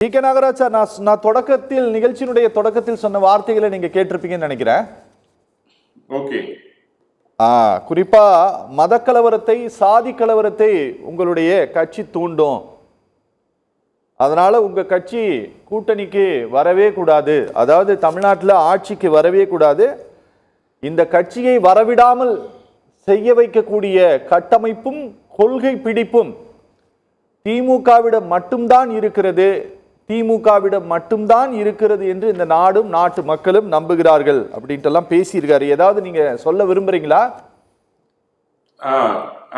DK. Nagaraj sir, நான் தொடக்கத்தில் நிகழ்ச்சியினுடைய தொடக்கத்தில் சொன்ன வார்த்தைகளை நீங்க கேட்டிருப்பீங்கன்னு நினைக்கிறேன். ஓகே. குறிப்பா மத கலவரத்தை, சாதி கலவரத்தை உங்களுடைய கட்சி தூண்டும், அதனால உங்க கட்சி கூட்டணிக்கு வரவே கூடாது, அதாவது தமிழ்நாட்டில் ஆட்சிக்கு வரவே கூடாது, இந்த கட்சியை வரவிடாமல் செய்ய வைக்கக்கூடிய கட்டமைப்பும் கொள்கை பிடிப்பும் திமுகவிடம் மட்டும்தான் இருக்கிறது, திமுகவிடம் மட்டும்தான் இருக்கிறது என்று இந்த நாடும் நாட்டு மக்களும் நம்புகிறார்கள் அப்படின்ட்டு எல்லாம் பேசியிருக்காரு. ஏதாவது நீங்க சொல்ல விரும்புறீங்களா?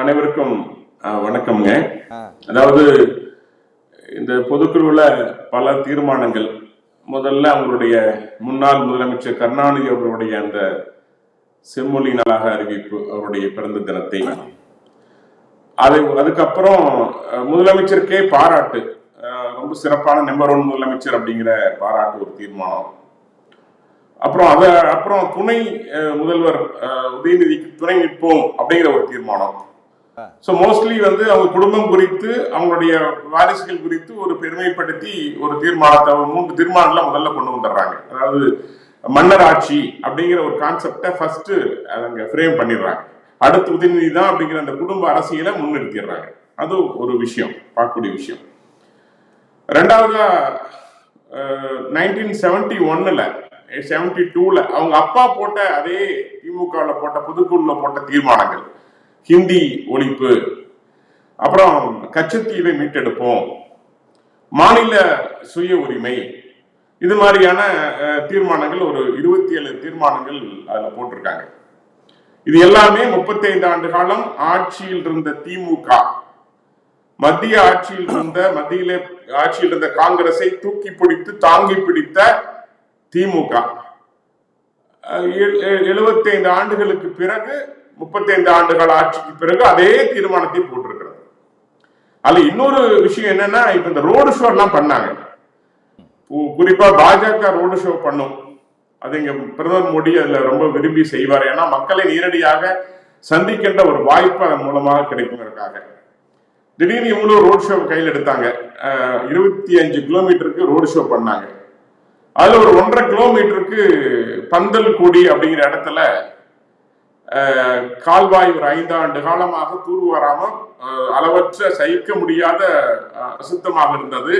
அனைவருக்கும் வணக்கம்ங்க. அதாவது இந்த பொதுக்குழுல பல தீர்மானங்கள், முதல்ல அவங்களுடைய முன்னாள் முதலமைச்சர் கருணாநிதி அவர்களுடைய அந்த செம்மொழி நாளாக அறிவிப்பு, அவருடைய பிறந்த தினத்தை, அதுக்கப்புறம் முதலமைச்சருக்கே பாராட்டு, ரொம்ப சிறப்பான நம்பர் 1 முதலமைச்சர் அப்படிங்கிற பாராட்டு ஒரு தீர்மானம். அப்புறம் துணை முதல்வர் உதயநிதிக்கு துணை நிற்போம் அப்படிங்கிற ஒரு தீர்மானம். ஸோ மோஸ்ட்லி அவங்க குடும்பம் குறித்து, அவங்களுடைய வாரிசுகள் குறித்து ஒரு பெருமைப்படுத்தி ஒரு தீர்மானத்தை, 3 தீர்மானங்களை முதல்ல கொண்டு வந்துடுறாங்க. அதாவது மன்னர் ஆட்சி அப்படிங்கிற ஒரு கான்செப்டை ஃபர்ஸ்ட் அவங்க ஃப்ரேம் பண்ணிடுறாங்க. அடுத்து உதயநிதி தான் அப்படிங்கிற அந்த குடும்ப அரசியலை முன்னிறுத்திடுறாங்க. அது ஒரு விஷயம், பார்க்கக்கூடிய விஷயம். ரெண்டாவதா 1971ல 72ல அவங்க அப்பா போட்ட, அதே திமுகவில் போட்ட, பொதுக்குழுல போட்ட தீர்மானங்கள், ஹிந்தி ஒழிப்பு, அப்புறம் கச்சத்தீவை மீட்டெடுப்போம், மாநில சுய உரிமை, இது மாதிரியான தீர்மானங்கள் ஒரு 27 தீர்மானங்கள் அதுல போட்டிருக்காங்க. இது எல்லாமே 35 ஆண்டு காலம் ஆட்சியில் இருந்த திமுக, மத்திய ஆட்சியில் இருந்த காங்கிரஸை தூக்கி பிடித்து தாங்கி பிடித்த திமுக 75 ஆண்டுகளுக்கு பிறகு, 35 ஆண்டுகள் ஆட்சிக்கு பிறகு அதே தீர்மானத்தை போட்டிருக்கிறது. அதுல இன்னொரு விஷயம் என்னன்னா, இப்ப இந்த ரோடு ஷோ எல்லாம் பண்ணாங்க, குறிப்பா பாஜக ரோடு ஷோ பண்ணும். அது இங்க பிரதமர் மோடி அதுல ரொம்ப விரும்பி செய்வார். ஏன்னா மக்களை நேரடியாக சந்திக்கின்ற ஒரு வாய்ப்பு அதன் மூலமாக கிடைக்குங்கிறதுக்காக திடீர்னு இவங்களும் ரோட் ஷோ கையில் எடுத்தாங்க. 25 கிலோமீட்டருக்கு ரோடு ஷோ பண்ணாங்க. அதுல ஒரு 1.5 கிலோமீட்டருக்கு பந்தல் கூடி அப்படிங்கிற இடத்துல கால்வாய் ஒரு 5 ஆண்டு காலமாக தூர்வாராம அளவற்ற சகிக்க முடியாத அசுத்தமாக இருந்தது.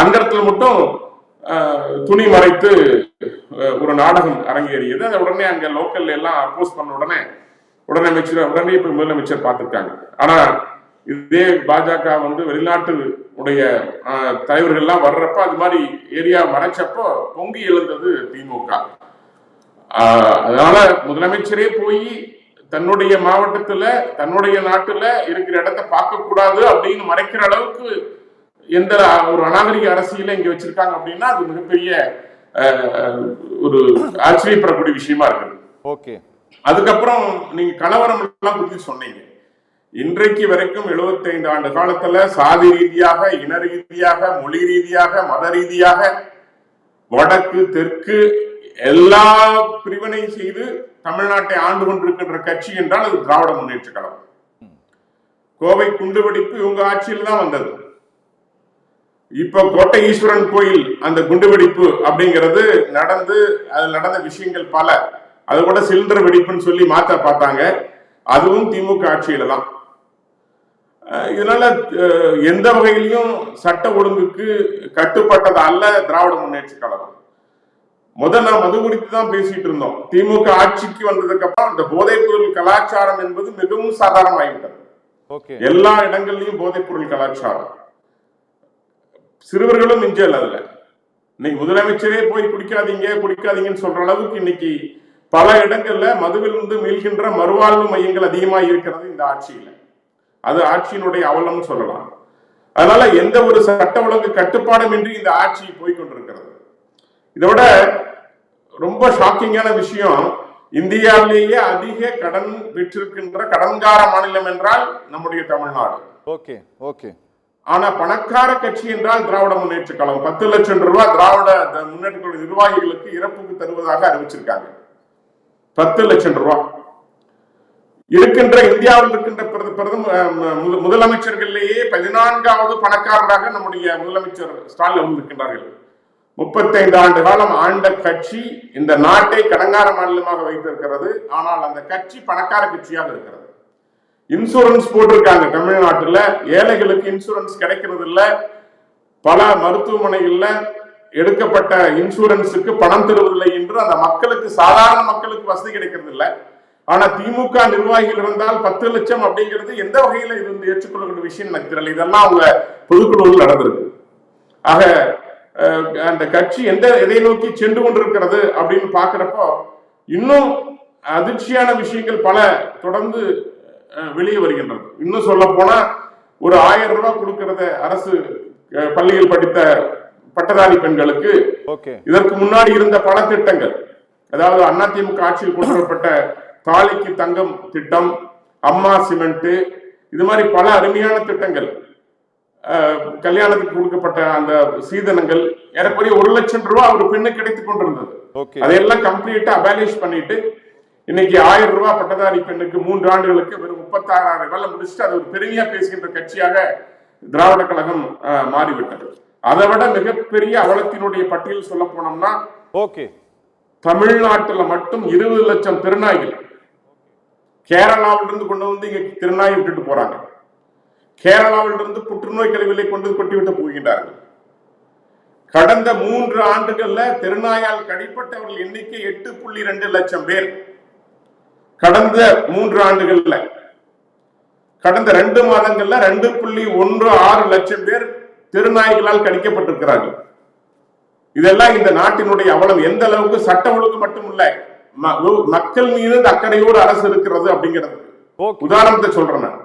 அந்த இடத்துல மட்டும் துணி மறைத்து ஒரு நாடகம் அரங்கேறியது. அதை உடனே அங்க லோக்கல்ல எல்லாம் அப்போஸ் பண்ண உடனே இப்ப முதலமைச்சர் பார்த்திருக்காங்க. ஆனா இதே பாஜக வெளிநாட்டு உடைய தலைவர்கள் எல்லாம் வர்றப்ப அது மாதிரி ஏரியா மறைச்சப்போ பொங்கி எழுந்தது திமுக. அதனால முதலமைச்சரே போய் தன்னுடைய மாவட்டத்துல, தன்னுடைய நாட்டுல இருக்கிற இடத்தை பார்க்க கூடாது அப்படின்னு மறைக்கிற அளவுக்கு எந்த ஒரு அநாகரிக அரசியல இங்க வச்சிருக்காங்க அப்படின்னா அது மிகப்பெரிய ஒரு ஆச்சரியப்படக்கூடிய விஷயமா இருக்குது. ஓகே. அதுக்கப்புறம் நீங்க கலவரம் எல்லாம் குறித்து சொன்னீங்க. இன்றைக்கு வரைக்கும் 75 ஆண்டு காலத்துல சாதி ரீதியாக, இன ரீதியாக, மொழி ரீதியாக, மத ரீதியாக, வடக்கு தெற்கு எல்லா பிரிவினை செய்து தமிழ்நாட்டை ஆண்டு கொண்டிருக்கின்ற கட்சி என்றால் அது திராவிட முன்னேற்ற கழகம். கோவை குண்டுவெடிப்பு இவங்க ஆட்சியில் தான் வந்தது. இப்ப கோட்டை ஈஸ்வரன் கோயில் அந்த குண்டுவெடிப்பு அப்படிங்கிறது அதில் நடந்த விஷயங்கள் பல. அது கூட சிலிண்டர் வெடிப்புன்னு சொல்லி மாற்ற பார்த்தாங்க. அதுவும் திமுக ஆட்சியில தான். இதனால எந்த வகையிலையும் சட்ட ஒழுங்குக்கு கட்டுப்பட்டது அல்ல திராவிட முன்னேற்ற கழகம். நான் மது குறித்து தான் பேசிட்டு இருந்தோம். திமுக ஆட்சிக்கு வந்ததுக்கு அப்புறம் இந்த போதைப் பொருள் கலாச்சாரம் என்பது மிகவும் சாதாரணமாகிவிட்டது. எல்லா இடங்கள்லயும் போதைப் பொருள் கலாச்சாரம், சிறுவர்களும் மிஞ்சல். அதுல இன்னைக்கு முதலமைச்சரே போய் குடிக்காதீங்கன்னு சொல்ற அளவுக்கு இன்னைக்கு பல இடங்கள்ல மதுவிலிருந்து மீள்கின்ற மறுவாழ்வு மையங்கள் அதிகமாக இருக்கிறது இந்த ஆட்சியில. அது ஆட்சியினுடைய அவலம் சொல்லலாம். அதனால எந்த ஒரு சட்ட ஒழுங்கு கட்டுப்பாடும் இன்றி இந்த ஆட்சி போய்கொண்டிருக்கிறது. இதோட ரொம்ப ஷாக்கிங்கான விஷயம், இந்தியாவிலேயே அதிக கடன் பெற்றிருக்கின்ற கடன்கார மாநிலம் என்றால் நம்முடைய தமிழ்நாடு. Okay okay. ஆனா பணக்கார கட்சி என்றால் திராவிட முன்னேற்ற கழகம். 10 லட்சம் ரூபாய் திராவிட முன்னேற்ற நிர்வாகிகளுக்கு இறப்புக்கு தருவதாக அறிவிச்சிருக்காங்க. 10 லட்சம் ரூபாய். இருக்கின்ற இந்தியாவில் இருக்கின்ற முதலமைச்சர்களிலேயே 14வது பணக்காரராக நம்முடைய முதலமைச்சர் ஸ்டாலின் இருக்கின்றார்கள். 35 ஆண்டு காலம் ஆண்ட கட்சி இந்த நாட்டை கடங்கார மாநிலமாக வைத்திருக்கிறது. ஆனால் அந்த கட்சி பணக்கார கட்சியாக இருக்கிறது. இன்சூரன்ஸ் போட்டிருக்காங்க தமிழ்நாட்டில், ஏழைகளுக்கு இன்சூரன்ஸ் கிடைக்கிறது இல்ல. பல மருத்துவமனைகள்ல எடுக்கப்பட்ட இன்சூரன்ஸுக்கு பணம் தருவதில்லை என்று அந்த மக்களுக்கு, சாதாரண மக்களுக்கு வசதி கிடைக்கிறது இல்லை. ஆனா திமுக நிர்வாகிகள் இருந்தால் 10 லட்சம் அப்படிங்கிறது எந்த வகையில இது ஏற்றுக்கொள்ளக்கூடிய விஷயம் எனக்கு தெரியல. இதெல்லாம் அவங்க பொதுக்குழுவில் நடந்திருக்கு. ஆக அந்த கட்சி எதை நோக்கி சென்று கொண்டிருக்கிறது அப்படின்னு பாக்குறப்போ இன்னும் அதிர்ச்சியான விஷயங்கள் பல தொடர்ந்து வெளியே வருகின்றது. இன்னும் சொல்ல போனா ஒரு 1000 ரூபாய் கொடுக்கறத அரசு பள்ளியில் படித்த பட்டதாரி பெண்களுக்கு இதற்கு முன்னாடி இருந்த பல திட்டங்கள், அதாவது அதிமுக ஆட்சியில் கொண்டு வரப்பட்ட தாலிக்கு தங்கம் திட்டம், அம்மா சிமெண்ட், இது மாதிரி பல அருமையான திட்டங்கள், கல்யாணத்துக்கு கொடுக்கப்பட்ட அந்த சீதனங்கள், ஏறக்குறைய 1 லட்சம் ரூபாய் ஒரு பெண்ணு கிடைத்துக் கொண்டிருந்தது. அதையெல்லாம் கம்ப்ளீட்டா அபாலிஷ் பண்ணிட்டு இன்னைக்கு 1000 ரூபாய் பட்டதாரி பெண்ணுக்கு 3 ஆண்டுகளுக்கு வெறும் 36,000 ரூபாய் முடிச்சுட்டு அது ஒரு பெருமையா பேசுகின்ற கட்சியாக திராவிட கழகம் மாறிவிட்டது. அதை விட மிகப்பெரிய அவலத்தினுடைய பட்டியல் சொல்ல போனோம்னா தமிழ்நாட்டில் மட்டும் 20 லட்சம் திருநாய்கள் கேரளாவிலிருந்து கொண்டு வந்து இங்க திருநாய் விட்டுட்டு போறாங்க. கேரளாவிலிருந்து புற்றுநோய் கழிவுகளை கொண்டு கொட்டிவிட்டு போகின்றார்கள். கடந்த 3 ஆண்டுகள்ல திருநாயால் கடிப்பட்டவர்கள் எண்ணிக்கை 8.2 லட்சம் பேர். கடந்த 3 ஆண்டுகள்ல, கடந்த 2 மாதங்கள்ல 2.16 லட்சம் பேர் திருநாய்களால் கடிக்கப்பட்டிருக்கிறார்கள். இதெல்லாம் இந்த நாட்டினுடைய அவலம். எந்த அளவுக்கு சட்ட ஒழுங்கு மட்டுமில்ல, மக்கள் மீது அக்கறையோடு அரசு இருக்கிறது அப்படிங்கிறது உதாரணத்தை சொல்றேன்.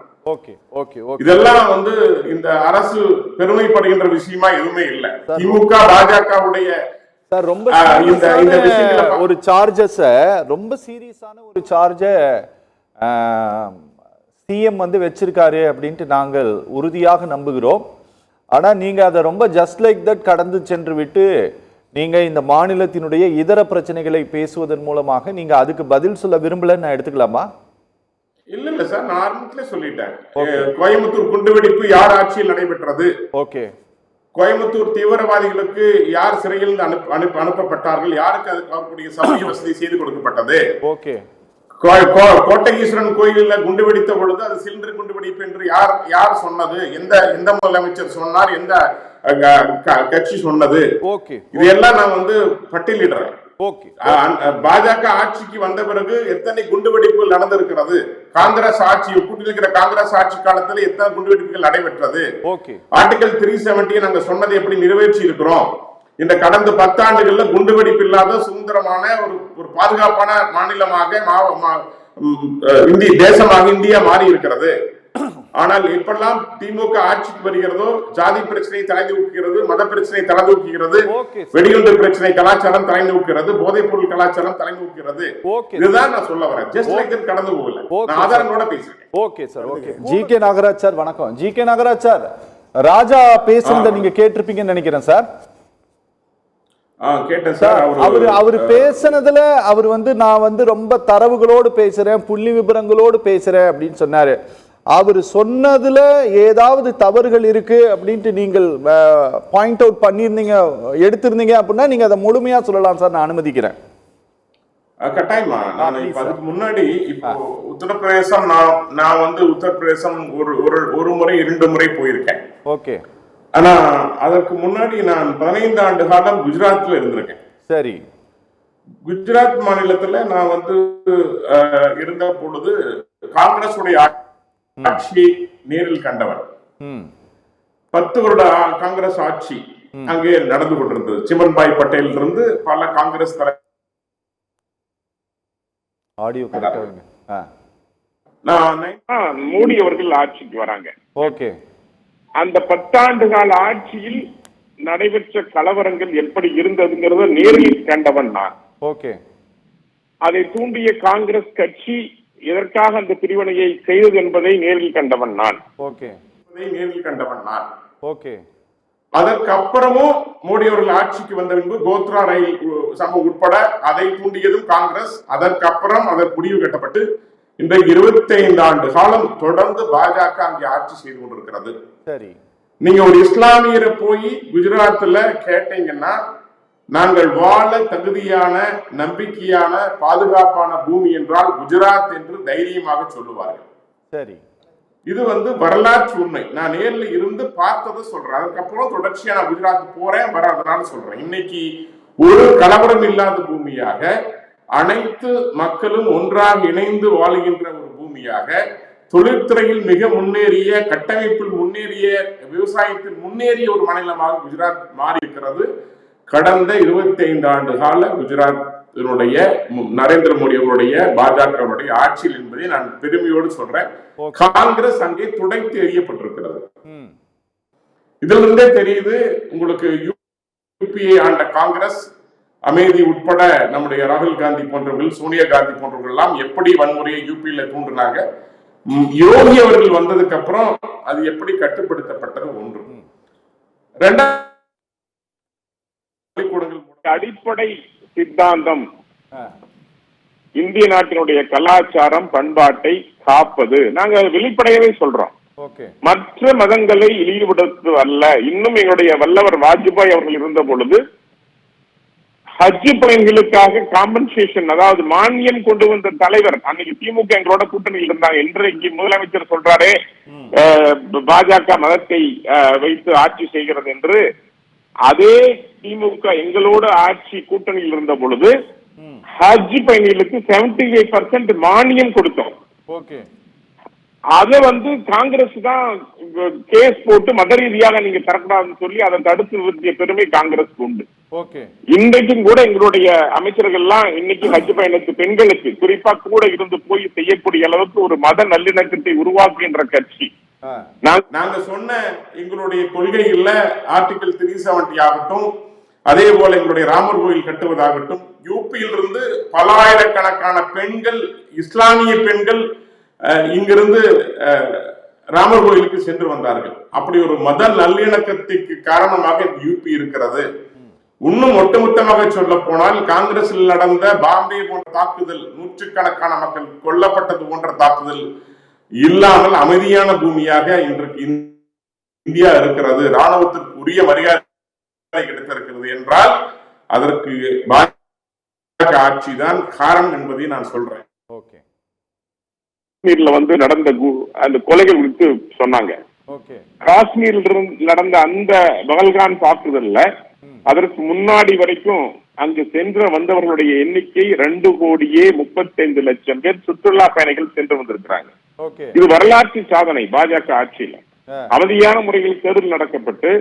இதெல்லாம் வந்து இந்த அரசு பெருமைப்படுகின்ற விஷயமா எதுவுமே இல்லை. திமுக பாஜகவுடைய ரொம்ப ஒரு சார்ஜஸ், ரொம்ப சீரியஸான ஒரு சார்ஜ சிஎம் வந்து வச்சிருக்காரு அப்படின்ட்டு நாங்கள் உறுதியாக நம்புகிறோம். ஆனா நீங்க அதை ரொம்ப ஜஸ்ட் லைக் தட் கடந்து சென்று விட்டு நீங்க இந்த மாநிலத்தினுடைய இதர பிரச்சனைகளை பேசுவதன் மூலமாக நீங்க அதுக்கு பதில் சொல்ல விரும்பலன்னு நான் எடுத்துக்கலாமா? இல்ல சார், நான் ஆரம்பத்திலே சொல்லிட்டேன். கோயம்புத்தூர் குண்டுவெடிப்பு யார் ஆட்சியில் நடைபெற்றது? கோயம்புத்தூர் தீவிரவாதிகளுக்கு யார் சிறையில் அனுப்பப்பட்டார்கள்? யாருக்கு அதுக்கு அவர்களுடைய சமூக வசதி செய்து கொடுக்கப்பட்டது? கோட்டை ஈஸ்வரன் கோயிலில் குண்டு வெடித்த பொழுது அது சிலிண்டர் குண்டு வெடிப்பு என்று யார் சொன்னது? எந்த முதலமைச்சர் சொன்னார்? எந்த கட்சி சொன்னது? இதெல்லாம் நான் வந்து பட்டியலிடுறேன். பாஜக ஆட்சிக்கு வந்த பிறகு எத்தனை குண்டு வெடிப்புகள் நடந்திருக்கிறது? காங்கிரஸ் ஆட்சி, கூட்டியிருக்கிற காங்கிரஸ் ஆட்சி காலத்தில் எத்தனை குண்டு வெடிப்புகள் நடைபெற்றது? ஆர்டிகல் 370 நாங்க சொன்னதை எப்படி நிறைவேற்றி இருக்கிறோம்? இந்த கடந்த 10 ஆண்டுகள்ல குண்டுவெடிப்பு இல்லாத சுதந்திரமான ஒரு பாதுகாப்பான மாநிலமாக தேசமாக இந்தியா மாறி இருக்கிறது. ஆனால் எப்பெல்லாம் திமுக ஆட்சிக்கு வருகிறதோ ஜாதி பிரச்சனை தலைதூக்குகிறது, மத பிரச்சனை தலைதூக்குகிறது, வெடிகுண்டு பிரச்சனை கலாச்சாரம் தலைநூக்கிறது, போதைப் பொருள் கலாச்சாரம் தலைநூக்கிறது. இதுதான் நான் சொல்ல வரேன். ஜஸ்ட் லைக் தட் கடந்து போகல, நான் ஆதாரங்களோட பேசுறேன். Okay sir, okay. G K. Nagaraj sir வணக்கம். ஜி.கே. நாகராஜ் சார், ராஜா பேசுறத நீங்க கேட்டிருப்பீங்கன்னு நினைக்கிறேன் சார். அவரு பேசினதுல அவர் வந்து நான் வந்து ரொம்ப தரவுகளோடு பேசுறேன், புள்ளி விபரங்களோடு பேசுறேன் அப்படின்னு சொன்னாரு. அவர் சொன்னதுல ஏதாவது தவறுகள் இருக்கு அப்படின்ட்டு நீங்கள் பாயிண்ட் அவுட் பண்ணிருந்தீங்க, எடுத்திருந்தீங்க அப்படின்னா நீங்க அதை முழுமையா சொல்லலாம் சார், நான் அனுமதிக்கிறேன். கட்டாயமா. நான் அதுக்கு முன்னாடி இப்போ உத்தரப்பிரதேசம், நான் வந்து உத்தரப்பிரதேசம் ஒரு முறை 2 முறை போயிருக்கேன். ஓகே. ஆனா அதற்கு முன்னாடி நான் 15 ஆண்டு காலம் குஜராத்ல இருந்திருக்கேன். சரி. குஜராத் மாநிலத்துல நான் வந்து இருந்த பொழுது காங்கிரஸ் உடைய ஆட்சியை நேரில் கண்டவன். 10 வருட காங்கிரஸ் ஆட்சி அங்கே நடந்து கொண்டிருந்தது. சிமன்பாய் பட்டேல் இருந்து பல காங்கிரஸ் மோடி அவர்கள் ஆட்சிக்கு வராங்க. ஓகே. அந்த 10 ஆண்டு கால ஆட்சியில் நடைபெற்ற கலவரங்கள் எப்படி இருந்ததுங்கிறத நேரில் கண்டவன் நான். ஓகே. அதை தூண்டிய காங்கிரஸ் கட்சி எதற்காக அந்த பிரிவினையை செய்தது என்பதை நேரில் கண்டவன் நான். ஓகே. நேரில் கண்டவன் நான். ஓகே. அதற்கு அப்புறமும் மோடி அவர்கள் ஆட்சிக்கு வந்த பின்பு கோத்ரா ரயில் சம்பவம் உட்பட அதை தூண்டியதும் காங்கிரஸ். அதற்கு அப்புறம் அதற்கு முடிவு கட்டப்பட்டு இன்றைக்கு 25 ஆண்டு காலம் தொடர்ந்து பாஜக அங்கே ஆட்சி செய்து கொண்டிருக்கிறது. சரி, நீங்க ஒரு இஸ்லாமியரை போய் குஜராத்ல கேட்டீங்கன்னா, நாங்கள் வாழ தகுதியான, நம்பிக்கையான, பாதுகாப்பான பூமி என்றால் குஜராத் என்று தைரியமாக சொல்லுவார்கள். சரி, இது வரலாற்று உண்மை. நான் நேரில் இருந்து பார்த்ததை சொல்றேன். அதுக்கப்புறம் தொடர்ச்சியா நான் குஜராத் போறேன் வராதனால சொல்றேன். இன்னைக்கு ஒரு கலவரம் இல்லாத பூமியாக, அனைத்து மக்களும் ஒன்றாக இணைந்து வாழ்கின்ற ஒரு பூமியாக, தொழில்துறையில் மிக முன்னேறிய, கட்டமைப்பில் முன்னேறிய, விவசாயத்தில் முன்னேறிய ஒரு மாநிலமாக குஜராத் மாறி இருக்கிறது. கடந்த 25 ஆண்டு கால குஜராத்தினுடைய நரேந்திர மோடி அவருடைய பாஜகவுடைய ஆட்சியில் என்பதை நான் பெருமையோடு சொல்றேன். காங்கிரஸ் அங்கே துடைத்து எறியப்பட்டிருக்கிறது. இதிலிருந்தே தெரியுது உங்களுக்கு, யூபியை ஆண்ட காங்கிரஸ், அமேதி உட்பட நம்முடைய ராகுல் காந்தி போன்றவர்கள், சோனியா காந்தி போன்றவர்கள் எல்லாம் எப்படி வன்முறையை யூபியில தூண்டினாங்க. யோகி அவர்கள் வந்ததுக்கு அப்புறம் அது எப்படி கட்டுப்படுத்தப்பட்டது ஒன்று. அடிப்படை சித்தாந்தம் இந்திய நாட்டினுடைய கலாச்சாரம் பண்பாட்டை காப்பது. நாங்க வெளிப்படையவே சொல்றோம். மற்ற மதங்களை இழிவுபடுத்துவது அல்ல. இன்னும் எங்களுடைய வல்லவர் வாஜ்பாய் அவர்கள் இருந்த பொழுது ஹஜ் பயணிகளுக்காக காம்பன்சேஷன், அதாவது மானியம் கொண்டு வந்த தலைவர் அன்னைக்கு திமுக எங்களோட கூட்டணியில் இருந்தாங்க. இன்றைக்கு முதலமைச்சர் சொல்றாரே பாஜக மதத்தை வைத்து ஆட்சி செய்கிறது என்று. அதே திமுக எங்களோட ஆட்சி கூட்டணியில் இருந்த பொழுது ஹஜ் பயணிகளுக்கு 75% மானியம் கொடுத்தோம். அதை காங்கிரஸ் தான் கேஸ் போட்டு மத ரீதியாக நீங்க தரக்கூடாதுன்னு சொல்லி அதை தடுத்து நிறுத்திய பெருமை காங்கிரஸ் உண்டு. இன்றைக்கும் கூட எங்களுடைய அமைச்சர்கள் எல்லாம் இன்னைக்கு ஹஜ் பயணத்து பெண்களுக்கு குறிப்பா கூட இருந்து போய் செய்யக்கூடிய அளவுக்கு ஒரு மத நல்லிணக்கத்தை உருவாக்குகின்ற கட்சி. நாங்க சொன்ன எங்களுடைய கொள்கைகள்ல ஆர்டிகல் 370 ஆகட்டும், அதே போல எங்களுடைய ராமர் கோயில் கட்டுவதாகட்டும், யூபியிலிருந்து பல ஆயிரக்கணக்கான பெண்கள், இஸ்லாமிய பெண்கள் இங்கிருந்து ராமர் கோயிலுக்கு சென்று வந்தார்கள். அப்படி ஒரு மத நல்லிணக்கத்திற்கு காரணமாக யூபி இருக்கிறது. இன்னும் ஒட்டுமொத்தமாக சொல்ல போனால், காங்கிரஸில் நடந்த பாம்பே போன்ற தாக்குதல், நூற்றுக்கணக்கான மக்கள் கொல்லப்பட்டது போன்ற தாக்குதல் இல்லாமல் அமைதியான பூமியாக இன்றைக்கு இந்தியா இருக்கிறது. ராணுவத்திற்கு உரிய மரியாதை கிடைத்திருக்கிறது என்றால் அதற்கு பாஜக ஆட்சிதான் காரணம் என்பதை நான் சொல்றேன். காஷ்மீர்ல நடந்த அந்த கொலைகள் குறித்து சொன்னாங்க. காஷ்மீரில் நடந்த அந்த பகல்கான் தாக்குதல்ல அதற்கு முன்னாடி வரைக்கும் அங்கு சென்று வந்தவர்களுடைய எண்ணிக்கை 2,35,00,000 பேர் சுற்றுலா பயணிகள் சென்று வந்திருக்கிறாங்க. இது வரலாற்று சாதனை. பாஜக ஆட்சியில அமைதியான முறையில் தேர்தல் நடக்கப்பட்டு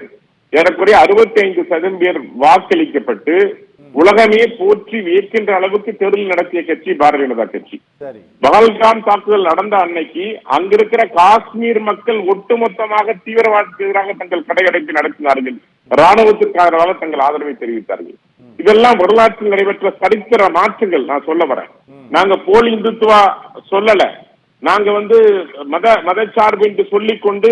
ஏறக்குறைய 65% பேர் வாக்களிக்கப்பட்டு உலகமே போற்றி வியக்கின்ற அளவுக்கு தேர்தல் நடத்திய கட்சி பாரதிய ஜனதா கட்சி. பகல்காம் தாக்குதல் நடந்த அன்னைக்கு அங்கிருக்கிற காஷ்மீர் மக்கள் ஒட்டுமொத்தமாக தீவிரவாதத்துக்கு எதிராக தங்கள் கடையடைப்பு நடத்தினார்கள். ராணுவத்திற்காக தங்கள் ஆதரவை தெரிவித்தார்கள். இதெல்லாம் வரலாற்றில் நடைபெற்ற சரித்திர மாற்றங்கள். நான் சொல்ல வரேன், நாங்க போலி இந்துத்துவா சொல்லல. நாங்க மதச்சார்பு என்று சொல்லிக் கொண்டு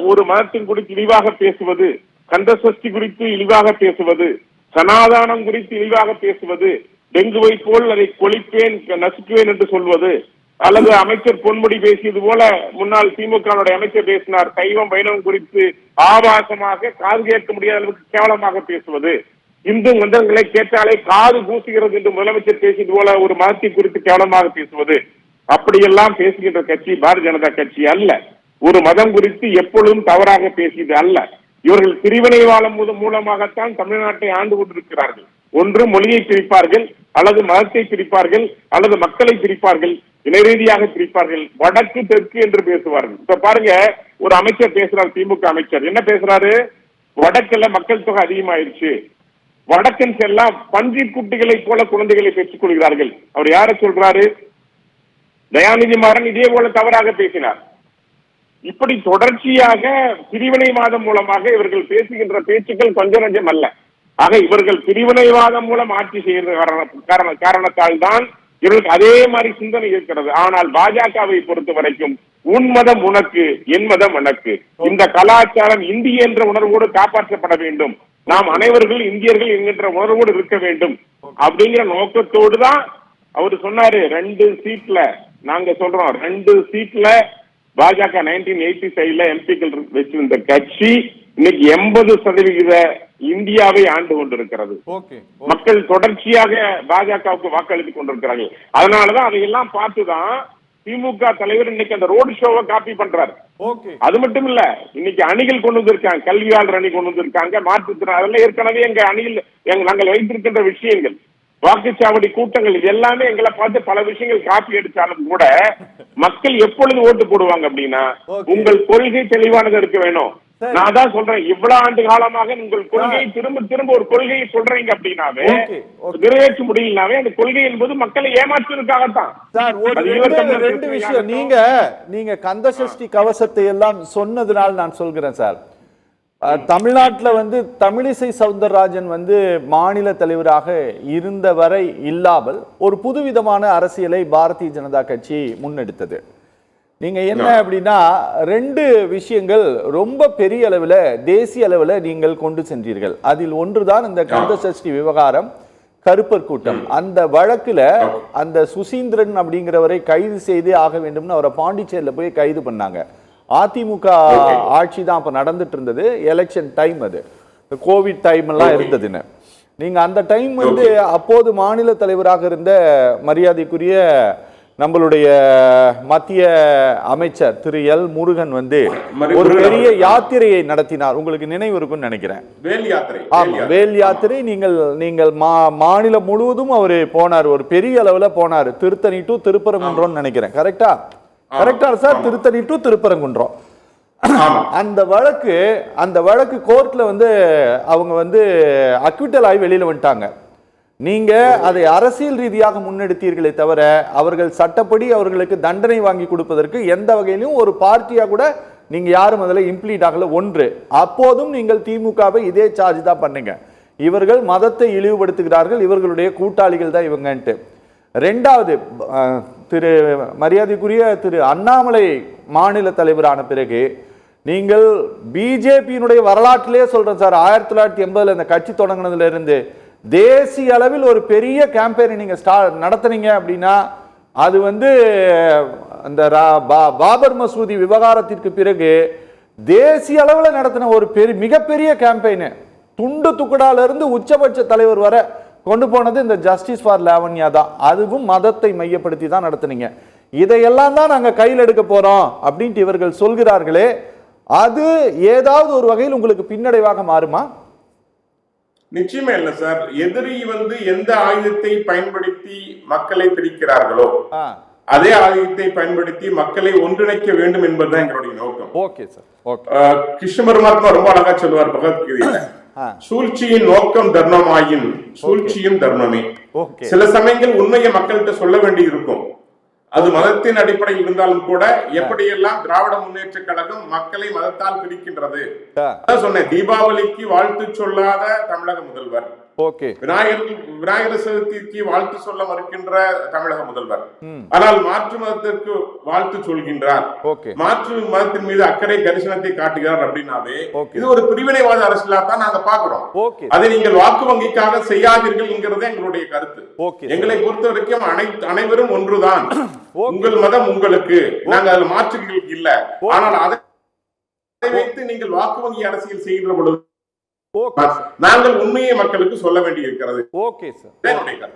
ஒரு மதத்தின் குறித்து இழிவாக பேசுவது, கந்த சஷ்டி குறித்து இழிவாக பேசுவது, சனாதானம் குறித்து இழிவாக பேசுவது, டெங்குவை போல் அதை கொளிப்பேன் நசுக்குவேன் என்று சொல்வது, அல்லது அமைச்சர் பொன்முடி பேசியது போல முன்னாள் திமுக அமைச்சர் பேசினார், சைவம் வைணவம் குறித்து ஆபாசமாக காது கேட்க முடியாத அளவுக்கு கேவலமாக பேசுவது, இந்து மதங்களை கேட்டாலே காது பூசுகிறது என்று முதலமைச்சர் பேசியது போல ஒரு மதத்தை குறித்து கேவலமாக பேசுவது, அப்படியெல்லாம் பேசுகின்ற கட்சி பாரதிய ஜனதா கட்சி அல்ல. ஒரு மதம் குறித்து எப்பொழுதும் தவறாக பேசியது அல்ல. இவர்கள் பிரிவினைவாதம் மூலமாகத்தான் தமிழ்நாட்டை ஆண்டு கொண்டிருக்கிறார்கள். ஒன்று மொழியை பிரிப்பார்கள், அல்லது மதத்தை பிரிப்பார்கள், அல்லது மக்களை பிரிப்பார்கள், இன ரீதியாக பிரிப்பார்கள், வடக்கு தெற்கு என்று பேசுவார்கள். இப்ப பாருங்க, ஒரு அமைச்சர் பேசுறாரு, திமுக அமைச்சர் என்ன பேசுறாரு, வடக்குல மக்கள் தொகை அதிகமாயிருச்சு, வடக்கன்ஸ் எல்லாம் பன்றி குட்டிகளை போல குழந்தைகளை பெற்றுக் கொள்கிறார்கள். அவர் யார சொல்றாரு? தயாநிதி மாறன் இதே போல தவறாக பேசினார். இப்படி தொடர்ச்சியாக பிரிவினைவாதம் மூலமாக இவர்கள் பேசுகின்ற பேச்சுக்கள் கொஞ்சம் நஞ்சம் அல்ல. ஆக இவர்கள் பிரிவினைவாதம் மூலம் ஆட்சி செய்கிற காரணத்தால் தான் இவர்களுக்கு அதே மாதிரி சிந்தனை இருக்கிறது. ஆனால் பாஜகவை பொறுத்த வரைக்கும் உன் மதம் உனக்கு, என் மதம் எனக்கு, இந்த கலாச்சாரம் இந்திய என்ற உணர்வோடு காப்பாற்றப்பட வேண்டும், நாம் அனைவர்கள் இந்தியர்கள் என்கின்ற உணர்வோடு இருக்க வேண்டும் அப்படிங்கிற நோக்கத்தோடு தான் அவர் சொன்னாரு 2 சீட்ல நாங்க சொல்றோம் 2 சீட்ல பாஜக 1985ல எம்பிக்கள் வச்சிருந்த கட்சி இன்னைக்கு 80% இந்தியாவை ஆண்டு கொண்டிருக்கிறது. மக்கள் தொடர்ச்சியாக பாஜகவுக்கு வாக்களித்துக் கொண்டிருக்கிறார்கள். அதனாலதான் அதையெல்லாம் பார்த்துதான் திமுக தலைவர் இன்னைக்கு அந்த ரோடு ஷோவை காப்பி பண்றாரு. அது மட்டும் இல்ல, இன்னைக்கு அணிகள் கொண்டு வந்திருக்காங்க, கல்வியாளர் அணி கொண்டு வந்திருக்காங்க, மாற்றுத்திறன், அதெல்லாம் ஏற்கனவே எங்க அணியில் நாங்கள் வைத்திருக்கின்ற விஷயங்கள், வாக்குச்சாவடி கூட்டங்கள், இது எல்லாமே எங்களை பார்த்து பல விஷயங்கள் காப்பி அடிச்சாலும் கூட மக்கள் எப்பொழுது ஓட்டு போடுவாங்க அப்படின்னா உங்கள் கொள்கை தெளிவானது இருக்க வேணும். நான் தான் சொல்றேன், இவ்வளவு ஆண்டு காலமாக உங்கள் கொள்கையை திரும்ப திரும்ப ஒரு கொள்கையை சொல்றீங்க அப்படின்னாவே நிறைவேற்ற முடியலனாவே அந்த கொள்கை என்பது மக்களை ஏமாற்றுவதற்காகத்தான். ரெண்டு விஷயம், நீங்க கந்த சஷ்டி கவசத்தை எல்லாம் சொன்னதுனால நான் சொல்கிறேன் சார். தமிழ்நாட்டில் வந்து தமிழிசை சவுந்தரராஜன் வந்து மாநில தலைவராக இருந்த வரை இல்லாமல் ஒரு புதுவிதமான அரசியலை பாரதிய ஜனதா கட்சி முன்னெடுத்தது. நீங்க என்ன அப்படின்னா 2 விஷயங்கள் ரொம்ப பெரிய அளவில் தேசிய அளவில் நீங்கள் கொண்டு சென்றீர்கள். அதில் ஒன்றுதான் இந்த கந்த சஷ்டி விவகாரம், கருப்பர் கூட்டம். அந்த வழக்குல அந்த சுசீந்திரன் அப்படிங்கிறவரை கைது செய்தே ஆக வேண்டும்னு அவரை பாண்டிச்சேரியில் போய் கைது பண்ணாங்க. அதிமுக ஆட்சி தான் அப்ப நடந்துட்டு இருந்தது, எலெக்ஷன் டைம், அது கோவிட் டைம் எல்லாம் இருந்ததுன்னு. நீங்க அந்த டைம் வந்து அப்போது மாநில தலைவராக இருந்த மரியாதைக்குரிய நம்மளுடைய மத்திய அமைச்சர் திரு எல் முருகன் வந்து ஒரு பெரிய யாத்திரையை நடத்தினார். உங்களுக்கு நினைவு இருக்கும்னு நினைக்கிறேன், வேல் யாத்திரை. நீங்கள் மாநிலம் முழுவதும் அவரு போனார், ஒரு பெரிய அளவுல போனார், திருத்தணி டு திருப்பரங்குன்றம் நினைக்கிறேன். கரெக்டா சார்? திருத்தணி டு திருப்பரங்குன்றம். அந்த வழக்கு கோர்ட்ல வந்து அவங்க வந்து அக்விட்டல் ஆகி வெளியில வந்துட்டாங்க. நீங்க அதை அரசியல் ரீதியாக முன்னெடுத்தீர்களே தவிர அவர்கள் சட்டப்படி அவர்களுக்கு தண்டனை வாங்கி கொடுப்பதற்கு எந்த வகையிலும் ஒரு பார்ட்டியா கூட நீங்க யாரும் அதில் இம்ப்ளீட் ஆகல. ஒன்று, அப்போதும் நீங்கள் திமுகவை இதே சார்ஜ் தான் பண்ணீங்க, இவர்கள் மதத்தை இழிவுபடுத்துகிறார்கள், இவர்களுடைய கூட்டாளிகள் தான் இவங்கன்ட்டு. 2வது, திரு மரியாதைக்குரிய திரு அண்ணாமலை மாநில தலைவரான பிறகு நீங்கள் பிஜேபியினுடைய வரலாற்றிலே சொல்றேன் சார், 1980 இந்த கட்சி தொடங்கினதுல இருந்து தேசிய அளவில் ஒரு பெரிய கேம்பெயினை நீங்க நடத்துனீங்க அப்படின்னா அது வந்து அந்த பாபர் மசூதி விவகாரத்திற்கு பிறகு தேசிய அளவில் நடத்தின ஒரு மிகப்பெரிய கேம்பெயின். துண்டு துக்கடால இருந்து உச்சபட்ச தலைவர் வரை கொண்டு போனது இந்த ஜஸ்டிஸ் ஃபார் லாவண்யா தான். அதுவும் மதத்தை மையப்படுத்தி தான் நடத்துனீங்க. இதையெல்லாம் தான் நாங்க கையில் எடுக்க போறோம் அப்படின்ட்டு இவர்கள் சொல்கிறார்களே, அது ஏதாவது ஒரு வகையில் உங்களுக்கு பின்னடைவாக மாறுமா? நிச்சயமா இல்ல சார். எதிரி வந்து எந்த ஆயுதத்தை பயன்படுத்தி மக்களை பிரிக்கிறார்களோ அதே ஆயுதத்தை பயன்படுத்தி மக்களை ஒன்றிணைக்க வேண்டும் என்பதுதான் எங்களுடைய நோக்கம். Okay sir. கிருஷ்ண பரமாத்மா ரொம்ப அழகா சொல்வார் பகவத்கீதையில, சூழ்ச்சியின் நோக்கம் தர்மமாயின் சூழ்ச்சியும் தர்மமே. சில சமயங்கள் உண்மையை மக்கள்கிட்ட சொல்ல வேண்டி இருக்கும், அது மதத்தின் அடிப்படையில் இருந்தாலும் கூட. எப்படியெல்லாம் திராவிட முன்னேற்ற கழகம் மக்களை மதத்தால் பிரிக்கின்றது சொன்னேன். தீபாவளிக்கு வாழ்த்து சொல்லாத தமிழக முதல்வர், விநாயகர் சதுர்த்திக்கு வாழ்த்து சொல்ல மறுக்கின்ற தமிழக முதல்வர், ஆனால் மாற்று மதத்திற்கு வாழ்த்து சொல்கின்றார், மாற்று மதத்தின் மீது அக்கறை கரிசனத்தை காட்டுகிறார் அப்படின்னாவே இது ஒரு பிரிவினைவாத அரசியலா தான் நாங்க பாக்குறோம். அதை நீங்கள் வாக்கு வங்கிக்காக செய்யாதீர்கள் என்கிறது எங்களுடைய கருத்து. எங்களை பொறுத்த வரைக்கும் அனைவரும் ஒன்றுதான், உங்கள் மதம் உங்களுக்கு, நாங்கள் அதில் மாற்றுகள் இல்லை. ஆனால் அதை வைத்து நீங்கள் வாக்கு வங்கி அரசியல் செய்கின்ற பொழுது நாங்கள் உண்மையை மக்களுக்கு சொல்ல வேண்டி இருக்கிறது. Okay sir.